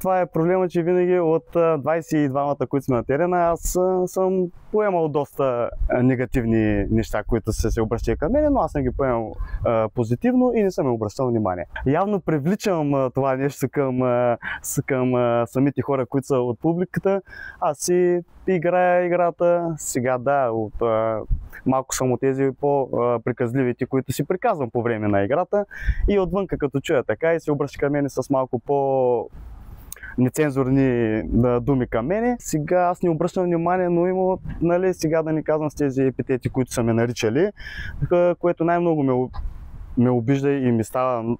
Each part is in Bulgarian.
това е проблема, че винаги от 22-мата, които сме на терена, аз съм поемал доста негативни неща, които са се обръщали към мен, но аз съм ги поемал позитивно и не съм им обръщал внимание. Явно привличам това нещо към самите хора, които са от публиката. Аз си играя играта. Сега да, малко съм от тези по-приказливите, които си приказвам по време на играта и отвънка като чуя така и се обръща към мен с малко нецензурни думи към мене. Сега аз не обръщам внимание, но има, нали, сега да не казвам с тези епитети, които са ме наричали, което най-много ме обижда и ми става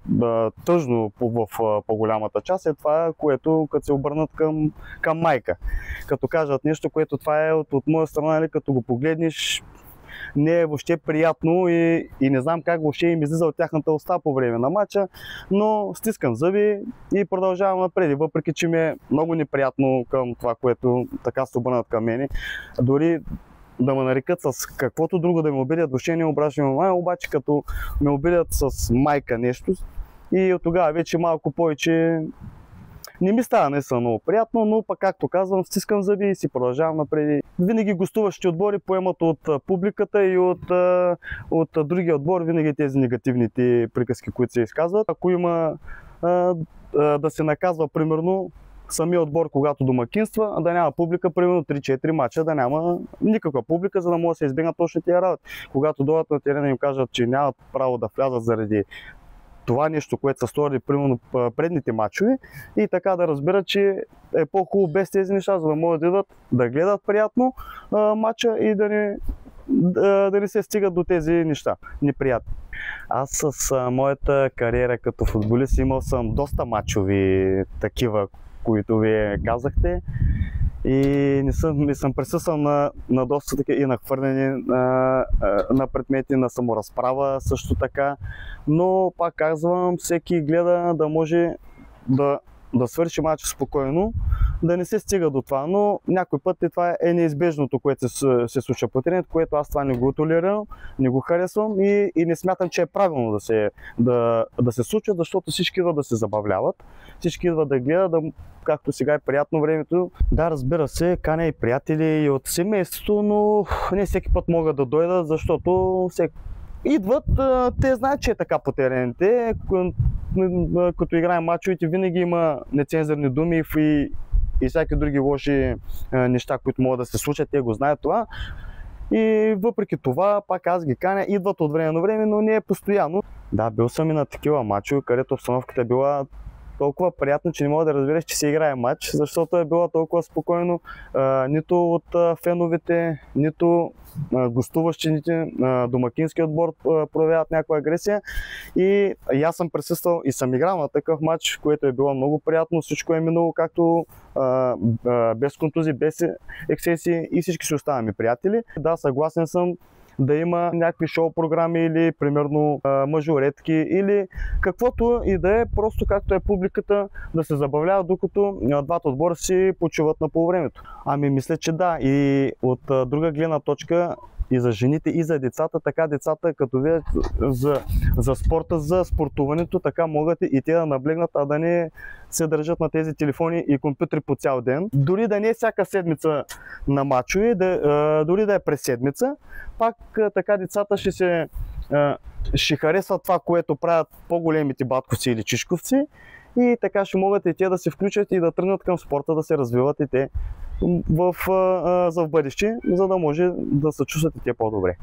тъжно в по-голямата част е това, което като се обърнат към майка. Като кажат нещо, което това е от моя страна, нали, като го погледнеш, не е въобще приятно и не знам как въобще им излиза от тяхната уста по време на матча, но стискам зъби и продължавам напред, въпреки че ми е много неприятно към това, което така се обърнат към мене. Дори да ме нарекат с каквото друго да ме обидят, въобще не обращам внимание, обаче като ме обидят с майка нещо и от тогава вече малко повече не ми става наистина много приятно, но пък както казвам, стискам зъби и си продължавам напред. Винаги гостуващите отбори поемат от публиката и от другия отбор винаги тези негативните приказки, които се изказват. Ако има да се наказва примерно самия отбор, когато домакинства, да няма публика, примерно 3-4 мача, да няма никаква публика, за да може да се избегнат точно тия работи. Когато дойдат на терена и им кажат, че нямат право да влязат заради това нещо, което са сторили примерно предните мачове и така да разберат, че е по-хубаво без тези неща, за да могат да идват да гледат приятно мача и да не се стигат до тези неща неприятни. Аз с моята кариера като футболист имал съм доста мачови такива, които вие казахте. И не съм присъствал на доста такива и на хвърляне на предмети, на саморазправа също така. Но пак казвам, всеки гледа да може да свърши мача спокойно, да не се стига до това, но някой път и това е неизбежното, което се случва по терен, което аз това не го толерирам, не го харесвам и не смятам, че е правилно да се случва, защото всички идват да се забавляват, всички идват да гледат, както сега е приятно времето. Да, разбира се, каня и приятели и от семейството, но не всеки път могат да дойдат, защото идват, те знаят, че е така по терените, като играем мачовете, винаги има нецензурни думи и всяки други лоши неща, които могат да се случат, те го знаят това. И въпреки това, пак аз ги каня, идват от време на време, но не е постоянно. Да, бил съм и на такива мачове, където обстановката е била толкова приятно, че не мога да разбереш, че се играе матч, защото е било толкова спокойно. Нито от феновете, нито гостуващите, домакински отбор проявяват някаква агресия. И аз съм присъствал и съм играл на такъв матч, което е било много приятно. Всичко е минало както без контузии, без ексцесии и всички си оставаме приятели. Да, съгласен съм да има някакви шоу програми или примерно мажоретки или каквото и да е, просто както е публиката да се забавлява, докато двата отбора си почиват на полувремето. Ами мисля, че да, и от друга гледна точка и за жените, и за децата, така децата като видят за спорта, за спортуването, така могат и те да наблегнат, а да не се държат на тези телефони и компютри по цял ден. Дори да не е всяка седмица на мачове, дори да е през седмица, пак така децата ще харесват това, което правят по-големите батковци или чишковци и така ще могат и те да се включат и да тръгнат към спорта, да се развиват и те за в бъдеще, за да може да се чувстват и те по-добре.